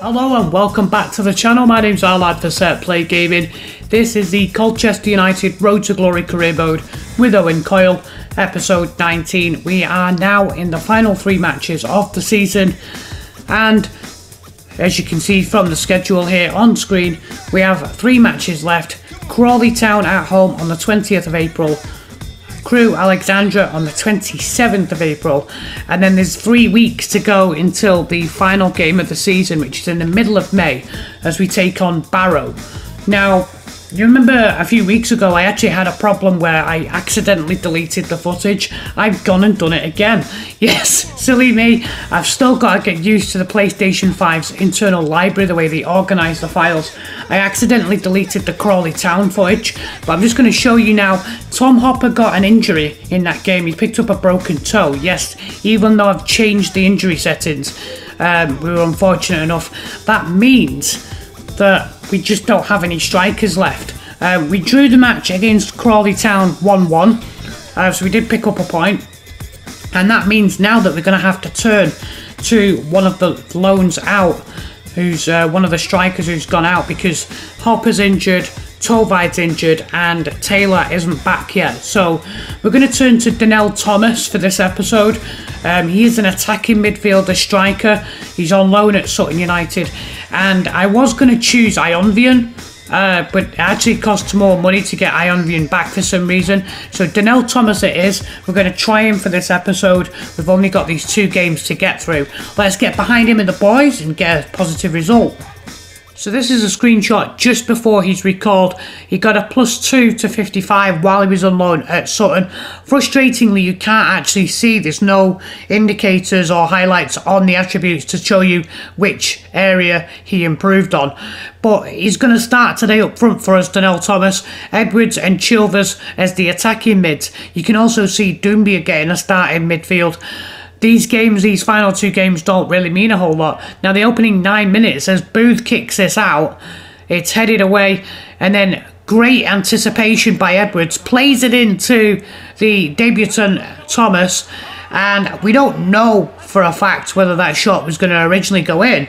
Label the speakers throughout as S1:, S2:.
S1: Hello and welcome back to the channel. My name's Lad for Set Play Gaming. This is the Colchester United Road to Glory career mode with Owen Coyle, episode 19. We are now in the final 3 matches of the season, and as you can see from the schedule here on screen, we have 3 matches left. Crawley Town at home on the 20th of April, Crewe Alexandra on the 27th of April, and then there's 3 weeks to go until the final game of the season, which is in the middle of May, as we take on Barrow. Now, you remember a few weeks ago I actually had a problem where I accidentally deleted the footage. I've gone and done it again. Yes, silly me. I've still got to get used to the PlayStation 5's internal library, the way they organise the files. I accidentally deleted the Crawley Town footage, but I'm just going to show you now. Tom Hopper got an injury in that game. He picked up a broken toe. Yes, even though I've changed the injury settings, we were unfortunate enough. That means that we just don't have any strikers left. We drew the match against Crawley Town 1-1, so we did pick up a point, and that means now that we're going to have to turn to one of the loans out, who's one of the strikers who's gone out because Hopper's injured, Tovide's injured, and Taylor isn't back yet. So we're going to turn to Donnell Thomas for this episode. He is an attacking midfielder striker. He's on loan at Sutton United, and I was going to choose Ionvian, but it actually costs more money to get Ionvian back for some reason. So Donnell Thomas it is. We're going to try him for this episode. We've only got these 2 games to get through. Let's get behind him and the boys and get a positive result. So this is a screenshot just before he's recalled. He got a +2 to 55 while he was on loan at Sutton. Frustratingly, you can't actually see, there's no indicators or highlights on the attributes to show you which area he improved on. But he's going to start today up front for us, Donnell Thomas, Edwards and Chilvers as the attacking mids. You can also see Doumbia getting a start in midfield. These final 2 games don't really mean a whole lot. Now, the opening 9 minutes, as Booth kicks this out, it's headed away, and then great anticipation by Edwards, plays it into the debutant Thomas, and we don't know for a fact whether that shot was going to originally go in,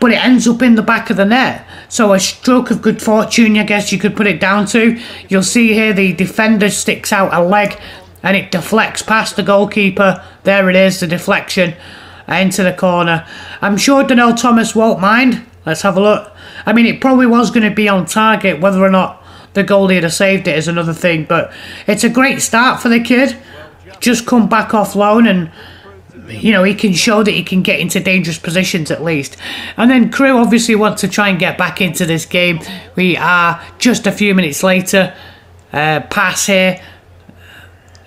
S1: but it ends up in the back of the net. So a stroke of good fortune, I guess you could put it down to. You'll see here the defender sticks out a leg, and it deflects past the goalkeeper. There it is, the deflection into the corner. I'm sure Donnell Thomas won't mind. Let's have a look. I mean, it probably was going to be on target. Whether or not the goalie had saved it is another thing. But it's a great start for the kid. Just come back off loan, and you know, he can show that he can get into dangerous positions at least. And then Crewe obviously want to try and get back into this game. We are just a few minutes later. Pass here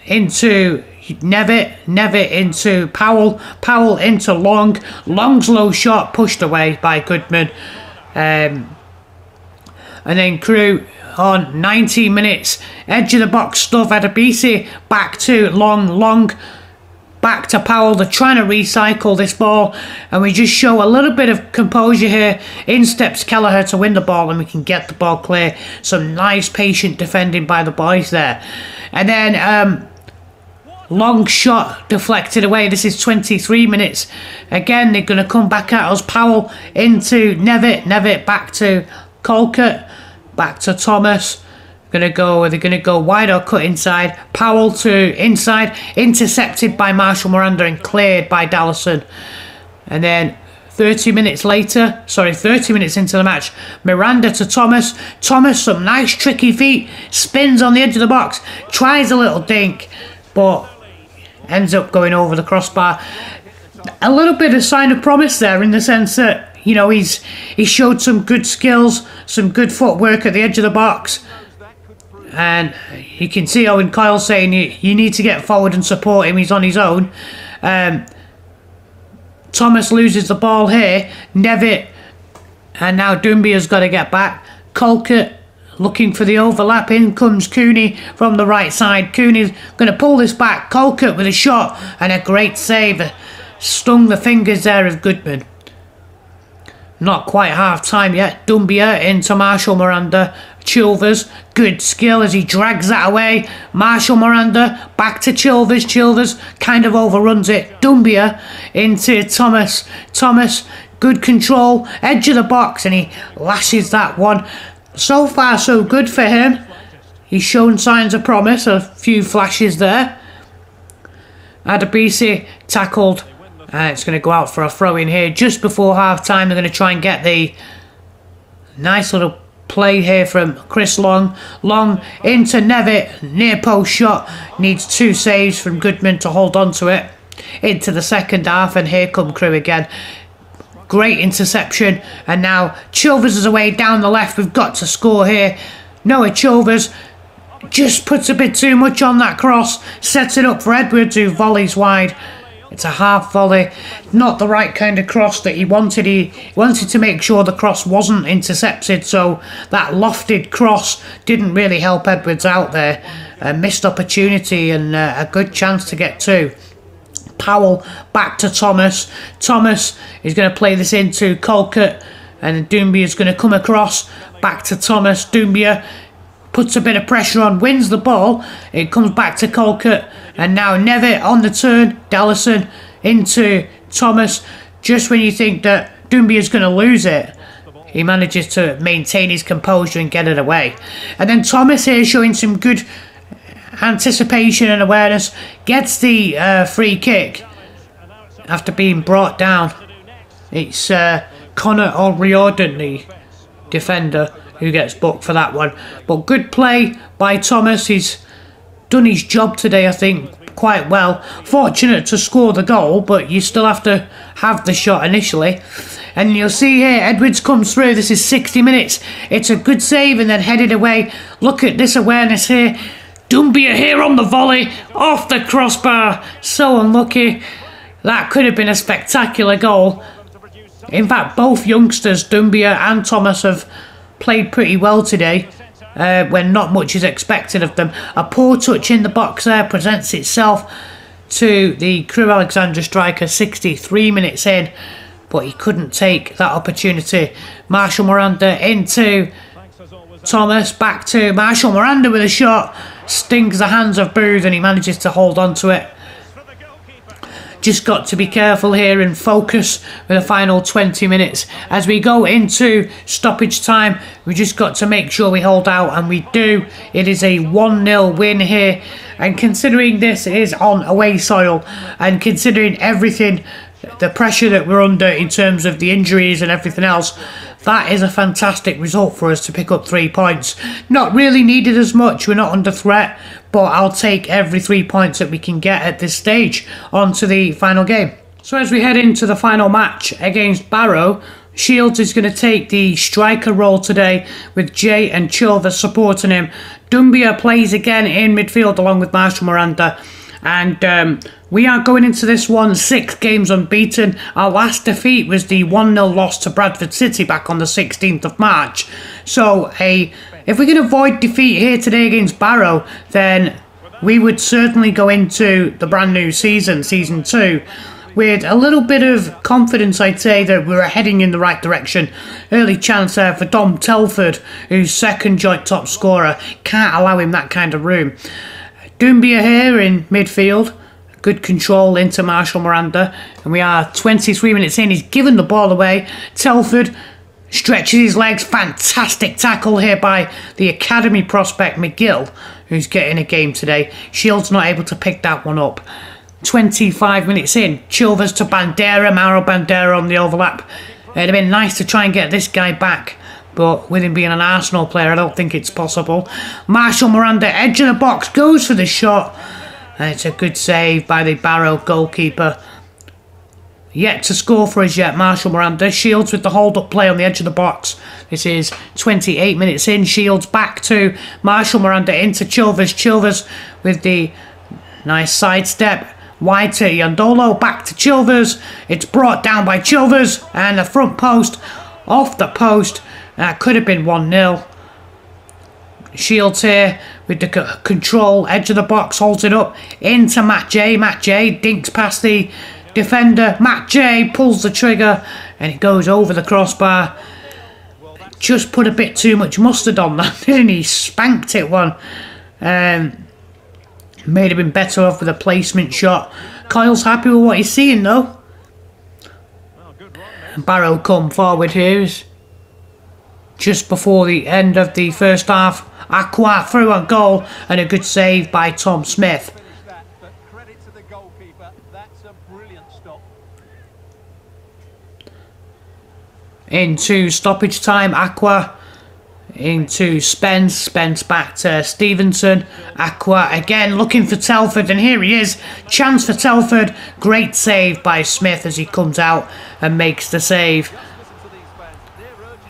S1: into Nevitt into Powell into Long's low shot pushed away by Goodman, and then Crewe on 19 minutes, edge of the box stuff, Adebisi back to Long back to Powell. They're trying to recycle this ball, and we just show a little bit of composure here. In steps Kelleher to win the ball, and we can get the ball clear. Some nice patient defending by the boys there, and then long shot deflected away. This is 23 minutes. Again, they're going to come back at us. Powell into Nevitt back to Colchester, back to Thomas. They're going to go wide or cut inside. Powell to inside, intercepted by Marshall Miranda and cleared by Dallison. And then 30 minutes into the match, Miranda to Thomas. Thomas, some nice tricky feet, spins on the edge of the box, tries a little dink, but ends up going over the crossbar. A little bit of sign of promise there, in the sense that, you know, he showed some good skills, some good footwork at the edge of the box, and you can see Owen Coyle saying you need to get forward and support him. He's on his own. Thomas loses the ball here. Nevitt, and now Doumbia's got to get back. Colchester looking for the overlap. In comes Cooney from the right side. Cooney's going to pull this back. Colchester with a shot and a great save. Stung the fingers there of Goodman. Not quite half time yet. Doumbia into Marshall Miranda. Chilvers, good skill as he drags that away. Marshall Miranda back to Chilvers. Chilvers kind of overruns it. Doumbia into Thomas. Thomas Good control, edge of the box, and he lashes that one. So far, so good for him. He's shown signs of promise, a few flashes there. Adebisi tackled. It's going to go out for a throw in here just before half time. They're going to try and get the nice little play here from Chris Long. Long into Nevitt. Near post shot. Needs 2 saves from Goodman to hold on to it. Into the second half, and here come Crewe again. Great interception. And now Chilvers is away down the left. We've got to score here. Noah Chilvers just puts a bit too much on that cross. Sets it up for Edwards, who volleys wide. It's a half volley. Not the right kind of cross that he wanted. He wanted to make sure the cross wasn't intercepted, so that lofted cross didn't really help Edwards out there. A missed opportunity and a good chance to get 2. Powell back to Thomas. Thomas is going to play this into Colchester, and Doumbia is going to come across. Back to Thomas. Doumbia puts a bit of pressure on, wins the ball. It comes back to Colchester, and now Nevitt on the turn. Dallison into Thomas. Just when you think that Doumbia is going to lose it, he manages to maintain his composure and get it away. And then Thomas here showing some good anticipation and awareness. Gets the free kick after being brought down. It's Connor O'Riordan, the defender, who gets booked for that one. But good play by Thomas. He's done his job today, I think, quite well. Fortunate to score the goal, but you still have to have the shot initially. And you'll see here, Edwards comes through. This is 60 minutes. It's a good save and then headed away. Look at this awareness here. Doumbia here on the volley, off the crossbar. So unlucky. That could have been a spectacular goal. In fact, both youngsters, Doumbia and Thomas, have played pretty well today, when not much is expected of them. A poor touch in the box there presents itself to the Crewe Alexandra striker 63 minutes in, but he couldn't take that opportunity. Marshall Miranda into Thomas, back to Marshall Miranda with a shot. Stings the hands of Booth, and he manages to hold on to it. Just got to be careful here and focus for the final 20 minutes. As we go into stoppage time, we just got to make sure we hold out, and we do. It is a 1-0 win here, and considering this is on away soil, and considering everything, the pressure that we're under in terms of the injuries and everything else, that is a fantastic result for us to pick up 3 points. Not really needed as much, we're not under threat, but I'll take every 3 points that we can get at this stage. On to the final game. So as we head into the final match against Barrow, Shields is going to take the striker role today with Jay and Chilvers supporting him. Doumbia plays again in midfield along with Marshall Miranda. And we are going into this one 6 games unbeaten. Our last defeat was the 1-0 loss to Bradford City back on the 16th of March. So if we can avoid defeat here today against Barrow, then we would certainly go into the brand new season, Season 2, with a little bit of confidence. I'd say that we're heading in the right direction. Early chance there for Dom Telford, who's second joint top scorer. Can't allow him that kind of room. Doumbia here in midfield. Good control into Marshall Miranda. And we are 23 minutes in. He's given the ball away. Telford stretches his legs. Fantastic tackle here by the academy prospect McGill, who's getting a game today. Shields not able to pick that one up. 25 minutes in. Chilvers to Bandera. Mauro Bandera on the overlap. It'd have been nice to try and get this guy back, but with him being an Arsenal player, I don't think it's possible. Marshall Miranda, edge of the box, goes for the shot. And it's a good save by the Barrow goalkeeper. Yet to score for us yet, Marshall Miranda. Shields with the hold-up play on the edge of the box. This is 28 minutes in. Shields back to Marshall Miranda into Chilvers. Chilvers with the nice sidestep. Wide to Yandolo, back to Chilvers. It's brought down by Chilvers. And the front post, off the post. That could have been 1-0. Shields here with the control, edge of the box, holds it up into Matt J. Matt J dinks past the defender. Matt J pulls the trigger and it goes over the crossbar. Just put a bit too much mustard on that, didn't he? Spanked it one. May have been better off with a placement shot. Kyle's happy with what he's seeing though. Barrow come forward here. Just before the end of the first half, Aqua through a goal and a good save by Tom Smith. Into stoppage time, Aqua into Spence back to Stevenson. Aqua again looking for Telford, and here he is. Chance for Telford. Great save by Smith as he comes out and makes the save.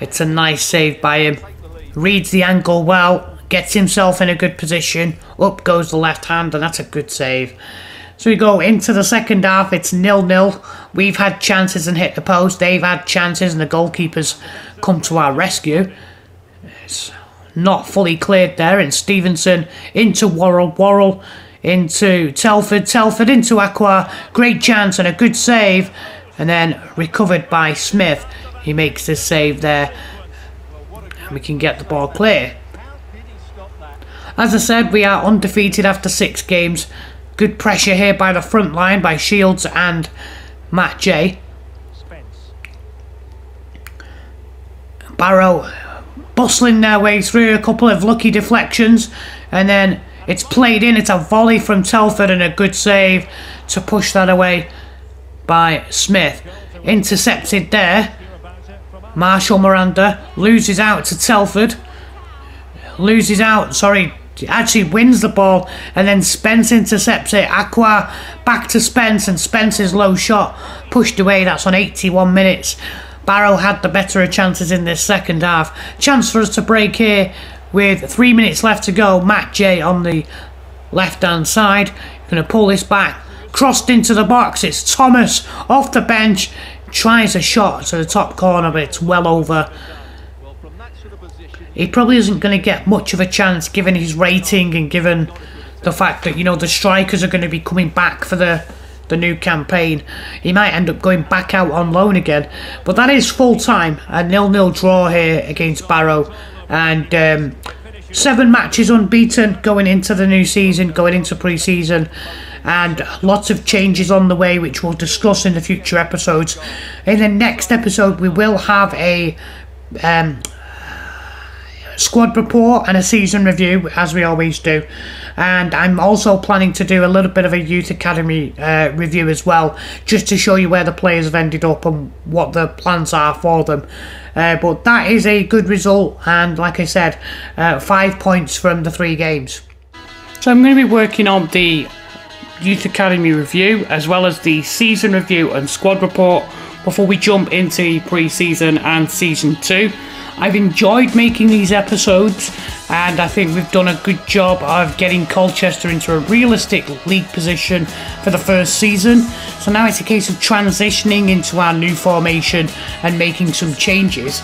S1: It's a nice save by him. Reads the angle well, gets himself in a good position. Up goes the left hand, and that's a good save. So we go into the second half. It's 0-0. We've had chances and hit the post. They've had chances and the goalkeepers come to our rescue. It's not fully cleared there. And Stevenson into Worrell into Telford into Aqua. Great chance and a good save. And then recovered by Smith. He makes this save there. And we can get the ball clear. As I said, we are undefeated after 6 games. Good pressure here by the front line by Shields and Matt J. Barrow bustling their way through, a couple of lucky deflections, and then it's played in. It's a volley from Telford and a good save to push that away by Smith. Intercepted there. Marshall Miranda loses out to Telford. Actually wins the ball, and then Spence intercepts it. Aqua back to Spence, and Spence's low shot pushed away. That's on 81 minutes. Barrow had the better of chances in this second half. Chance for us to break here with 3 minutes left to go. Matt J on the left hand side. Going to pull this back. Crossed into the box. It's Thomas off the bench. Tries a shot to the top corner, but it's well over. He probably isn't going to get much of a chance given his rating and given the fact that, you know, the strikers are going to be coming back for the new campaign. He might end up going back out on loan again. But that is full time. A 0-0 draw here against Barrow. And 7 matches unbeaten going into the new season, going into pre-season. And lots of changes on the way, which we'll discuss in the future episodes. In the next episode, we will have a squad report and a season review, as we always do. And I'm also planning to do a little bit of a youth academy review as well, just to show you where the players have ended up and what the plans are for them. But that is a good result, and like I said, 5 points from the 3 games. So I'm going to be working on the youth academy review as well as the season review and squad report before we jump into pre-season and season 2. I've enjoyed making these episodes, and I think we've done a good job of getting Colchester into a realistic league position for the first season. So now it's a case of transitioning into our new formation and making some changes.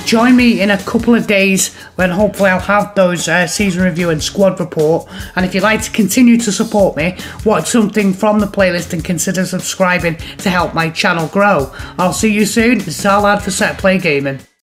S1: Join me in a couple of days when hopefully I'll have those season review and squad report. And if you'd like to continue to support me, watch something from the playlist and consider subscribing to help my channel grow. I'll see you soon. This is Al Lad for Set Play Gaming.